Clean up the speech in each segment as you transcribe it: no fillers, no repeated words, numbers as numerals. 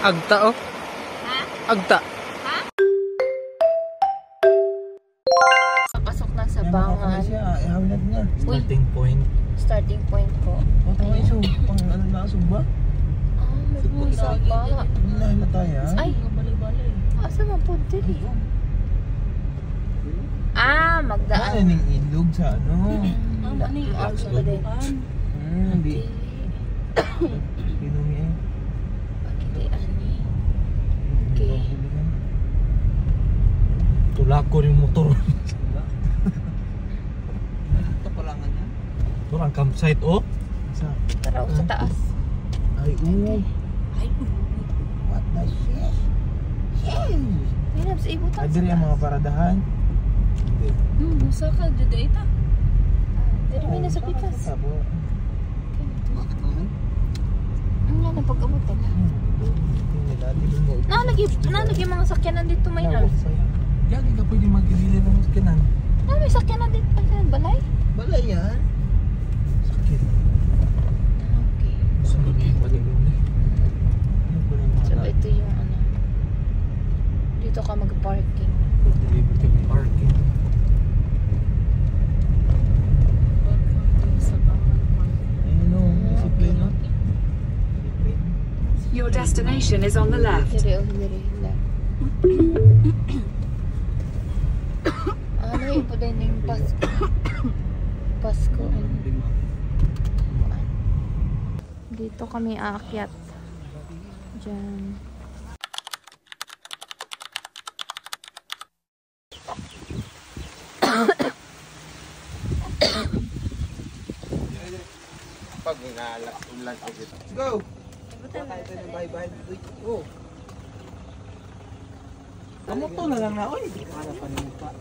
Agta oh. Ha? Agta. Ha? Pasok na sa bangan. Starting point. Starting point po. May pang ano na suba? May busa pa. Wala tayo. Ay, asa man po dili? Magdaan. Ano yung ilog sa ano? Sa baday. Hindi. Pinumi eh. Okay. Tulak ko yung motor. Ito palangan niya. Ito ang campsite oh. Tara sa taas. Ay what the shit? Yan sa ibutan. Ay diri ang mga paradahan. Hindi. Busa ka juda ita. Diri may nasa pitas. Bakit naman? Ano na pag-abutan na? Nalagi mga sakyanan dito may nams. Gagi ka pwede mag-rili ng sakyanan. May sakyanan dito pa balay? Balay yan. Sakit. Okay. Sunod yung palilong eh. So ito yung ano. Dito ka mag-parking. Deliver ka parking. Ayun o, discipline no? Your destination is on the left. Diri left. Ano yung po din yung Pasko? Pasko. Dito kami aakyat. Diyan. Pag ulan ulit. Let's go! Bye-bye. Oh. Kamu to na lang na oy. Para panimuka.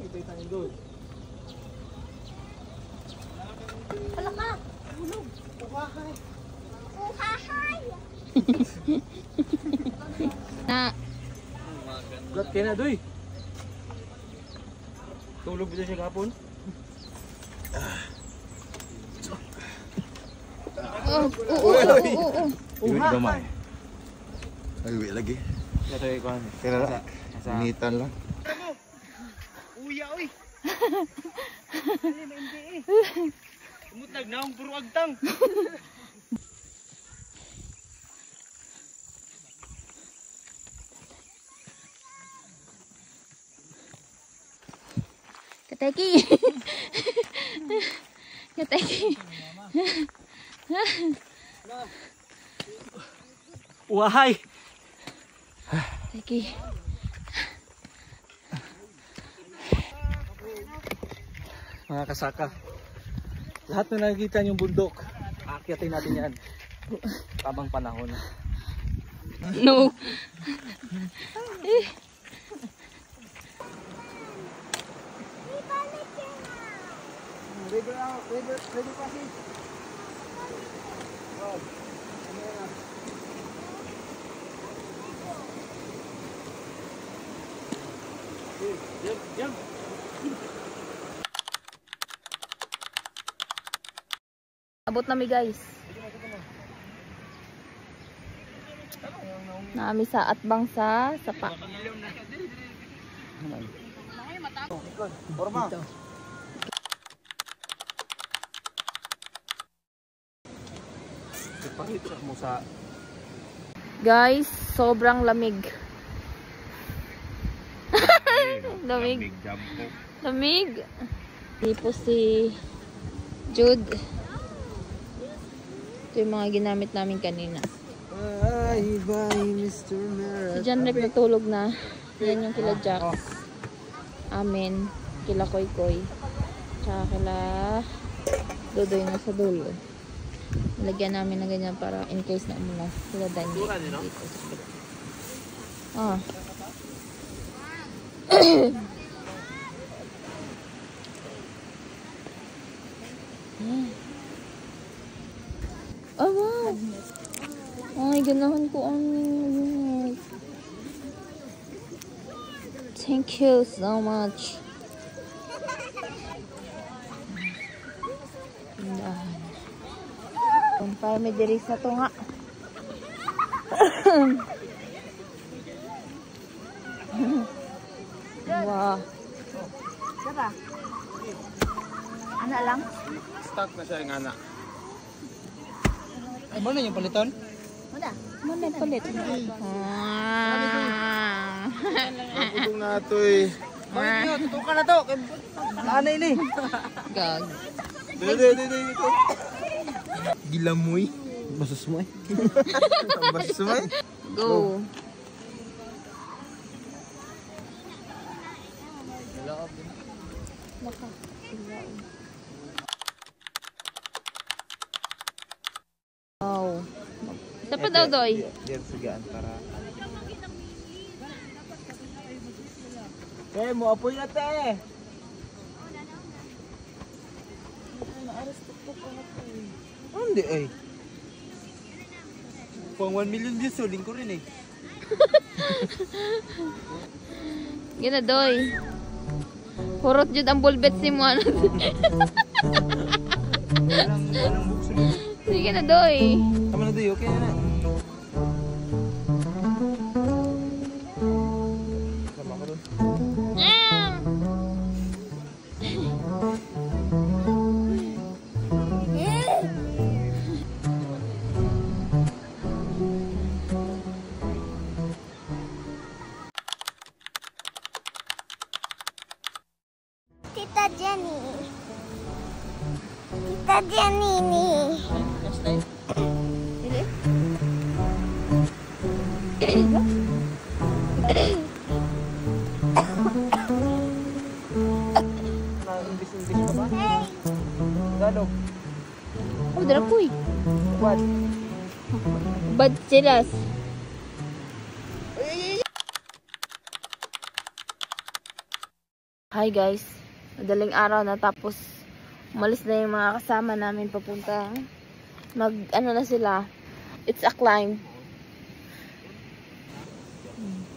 Ito tayo doon. Hala ka! Hulog! Uhahay! Uhahay! Na! Gat kayo na doy! Tulog dito siya kapon? Gamay. Ay, wait lagi. Ito yung kwan. Initan lang. Uya, uy! Umutag na ang puro agtang. Kateki! Kateki! Uhahay! Kateki! Mga kasaka, lahat na nakikita yung bundok, aakyatin natin yan. Tamang panahon. No! River passing. Wow. Jump. Abot nami guys. Nami sa atbang sa sapa. Forma. Ipakita mo sa Guys, sobrang lamig. Lamig. Lamig. Tipo si Jude. Ito yung mga ginamit namin kanina. Si John Rick natulog na. Yan yung kila Jax. Amen. Kila Koy Koy. Tsaka kila Dodoy na sa dulo. Lagyan namin na ganyan para in case na umulan. Sila dito. Ah. Oh, wow. Ay, ganahan ko ang magnet. Thank you so much. Kumpay may diri sa to nga. Wow. Diba? Ana lang? Stock na siya yung anak. Ay, ano yung paliton? Muna palit. Putong na ito eh. Bakit yun? Tutukan na to. Lanay ni. Gag. Dito. Gilamoy. Basos mo eh. Basos mo eh. Go. Wow. Dapat daw, Doy. Diyan sugaan para... Mo apoy na te. Hindi ay. Pang 1 million views, suling ko rin eh. Gina, Doy. Hurot jud ang bulbet si mo. Walang bukso nito. Sige na, Doy. Tama na doy, okay na. Sama ko doon. Tita Jenny. Tita Jenny nih. Na-English ka ba? Hey. Gano? Oh, dala po eh. What? Bad silas. Hi guys. Madaling araw na tapos umalis na yung mga kasama namin papunta. Ano na sila. It's a climb.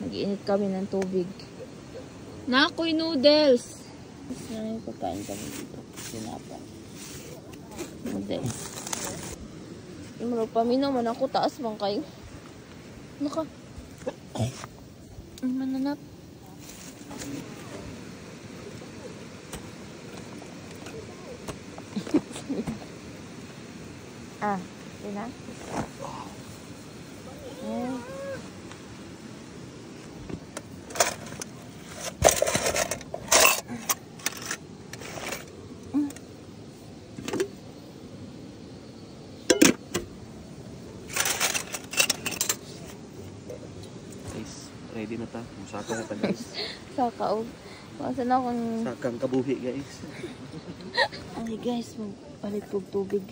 Nag-iinit kami ng tubig. Nakoy noodles. Gusto na yung pagkain kami dito. Sinapa. Noodles. Yung mga pamino man ako taas man kayo. Naka. Mananap. Ah, yun na. Guys, ready na ta. Musaka na ta guys. Saka o. Pasan akong... Sakang kabuhi guys. Ay guys, magpalit kong tubig.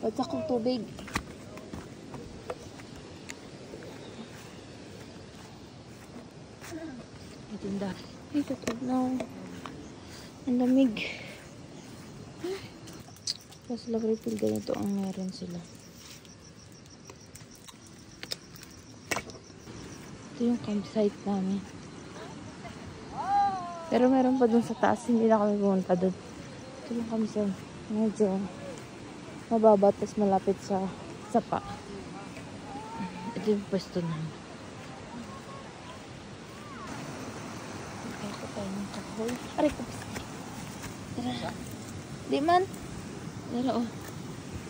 Palit akong tubig. Itinda. Ay, tatag na. Ang lamig. Tapos lang refill ganito ang meron sila. Ito yung campsite namin. Pero meron pa dun sa taas, hindi na kami pumunta dun. Ito yung campsite. Medyo mababa, tapos malapit sa sapa. Ito yung pwesto namin. Kaya ko tayo ng kahoy. Aray ko. Tara. Di man. Tara o.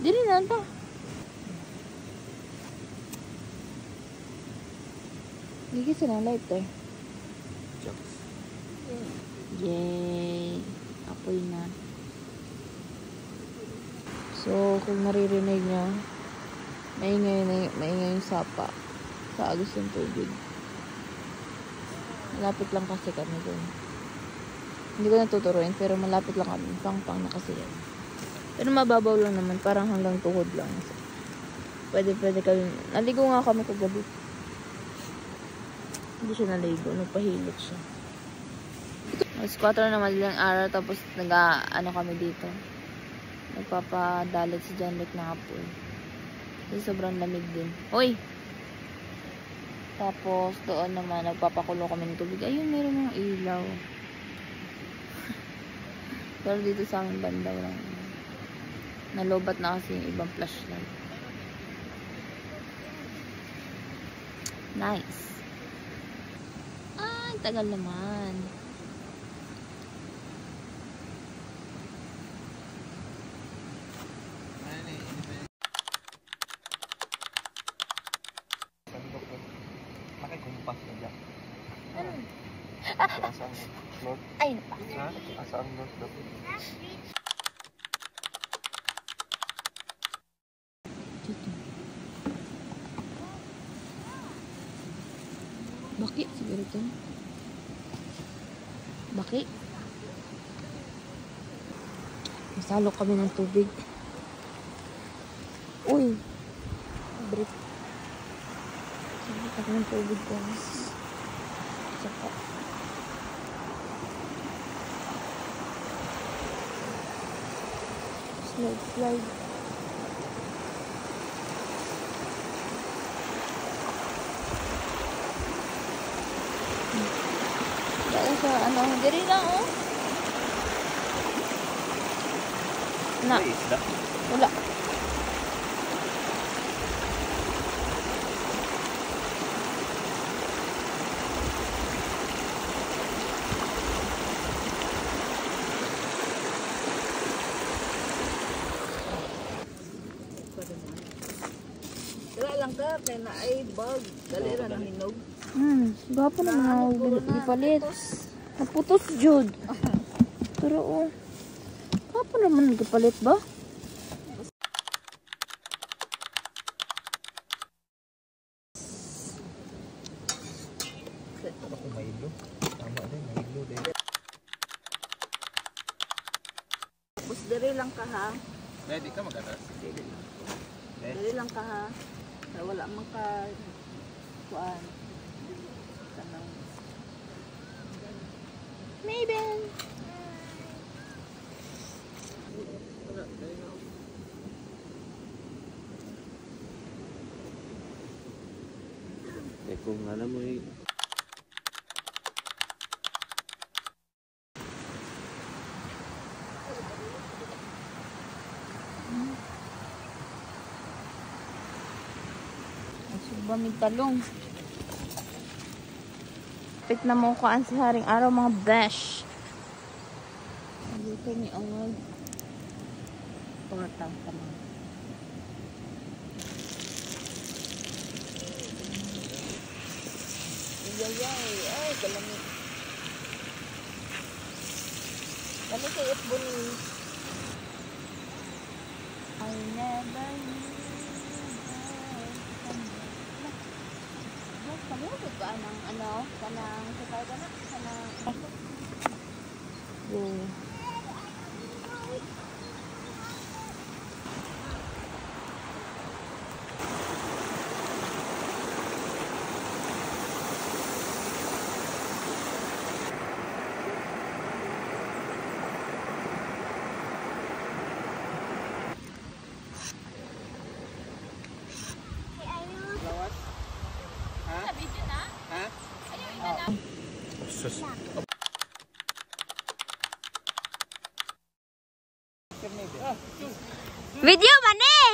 Di rin na ito. Hindi kasi na lighter. Yay! Apoy na. So, kung naririnig nyo, maingay yung sapa sa agos ng tubig. Malapit lang kasi kami doon. Hindi ko natuturuin, pero malapit lang kami. Pang-pang na kasi yan. Pero mababaw lang naman. Parang hanggang tuhod lang. Pwede kami. Naligo nga kami kagabi. Hindi siya naligo. Nagpahilot siya. Mas 4 na madaling araw. Tapos nag-ano kami dito. Nagpapadalat si John Rick na hapon. Kasi sobrang lamig din. Hoy! Tapos doon naman nagpapakulo kami ng tubig. Ayun, meron ng ilaw. Pero dito sa aming banda lang. Nalobat na kasi yung ibang flashlight. Nice. Ay, tagal naman. Nakikumpas na dyan. Ano? Asa ang Lord? Ay, napa. Ha? Asa ang Lord dapat? Dito. Baki siguro ito. Baki. Masalo kami ng tubig. Uy. Break. Masalo kami ng tubig, guys. Saka. Slide. Dahil sa ano, diri lang oh. Na. May isda. Wala. Dala lang ka, kaya na ay bag. Dalira na hinog. Gapo naman ako ipalit. Naputos, Jud. Pero oh. Gapo naman nagpalit ba? Ako may ilo. Tama din, may ilo din. Tapos dali lang ka ha. Ready ka mag-atas? Dali lang ka ha. Kaya wala mang ka kuan. Tanang. Maybe. Kung alam mo eh. Subamig talong. Pit na mo kuan si haring araw mga besh. Dito ni angol. Tumatang ka mo. Yayay. Ay, galamit. Kami kay Itbuni. I never knew. Kamukot ba ng ano? Kanang sakay ka na? Kanang... Video man eh!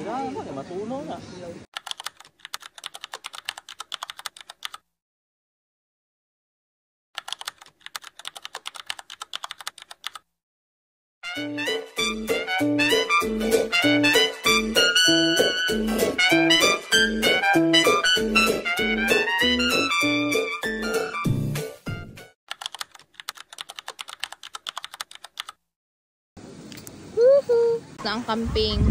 Grabe, matunaw na. Ang camping.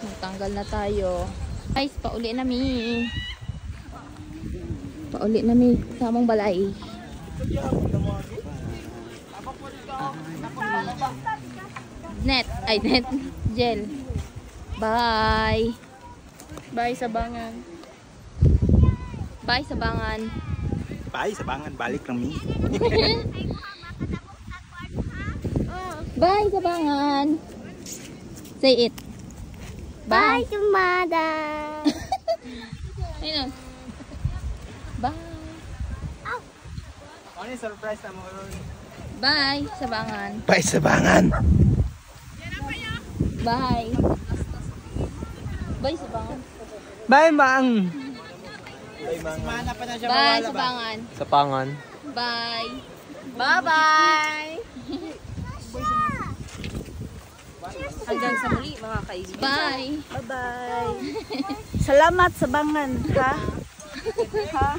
Magtanggal na tayo. Guys, pauli na mi. Uli na may samang balay. Net. Ay, net. Gel. Bye. Bye, Sabangan. Bye, Sabangan. Bye, Sabangan. Balik lang mi. Bye, Sabangan. Say it. Bye, Tumada. Ayun. Bye. Ano yung surprise na mo? Bye, Sabangan. Bye, Sabangan. Bye. Bye, Sabangan. Bye, Mang! Bye, Sabangan. Sabangan. Bye. Bye-bye! Hanggang sa muli mga kaibigan. Bye. Bye-bye! Salamat sa bangan, ha? Ha?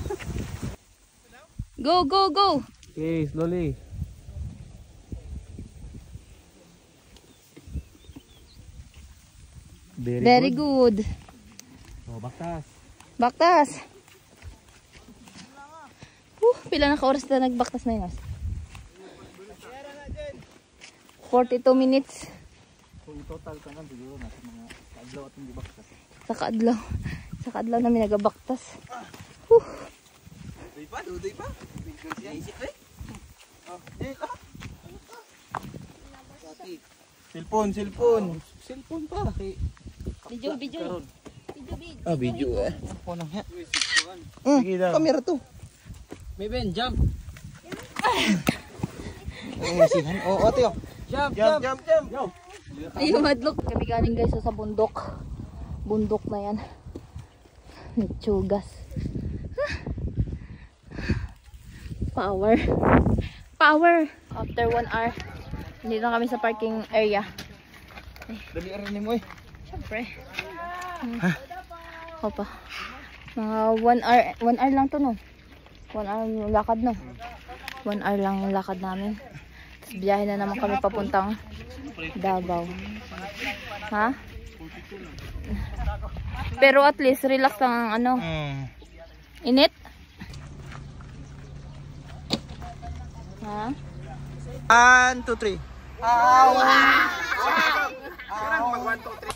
Go, go, go. Okay, slowly. Very good. Oh, baktas. Baktas. Pila na ka-oras na nagbaktas na yun. 42 minutes. So, in total ka nga siguro nasa mga kaadlaw at hindi baktas. Sa kaadlaw. Sa kaadlaw namin nagabaktas. Dudoy pa? Isip eh? Cellphone pa. Video. Ah, video eh. Ako nang ha. Sige daw. Kamera to. May Ben, jump! Oo, ate oh. Jump! Ayun, madlock. Kami galing guys sa bundok. Bundok na yan. Nitsugas. Power. After 1 hour, dito na kami sa parking area. Dali rin mo eh. Siyempre. Opa. Mga 1 hour lang to, no? 1 hour yung lakad, no? 1 hour lang yung lakad namin. Tapos biyahe na naman kami papuntang Davao. Ha? Pero at least relax lang ang ano. Init? Ha? 1, 2, 3. Wow! Mag 1, 2, 3.